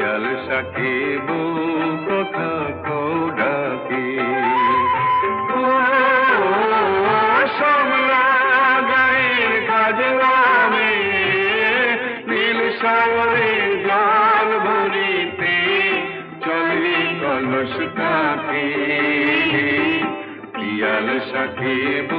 পিয়াল সাকিব কথা কও ডাকি সমলা গায়ের কাজ নামে নীল সাগরে জল ভরিতে চলে কলস কাকে পিয়াল সাকিব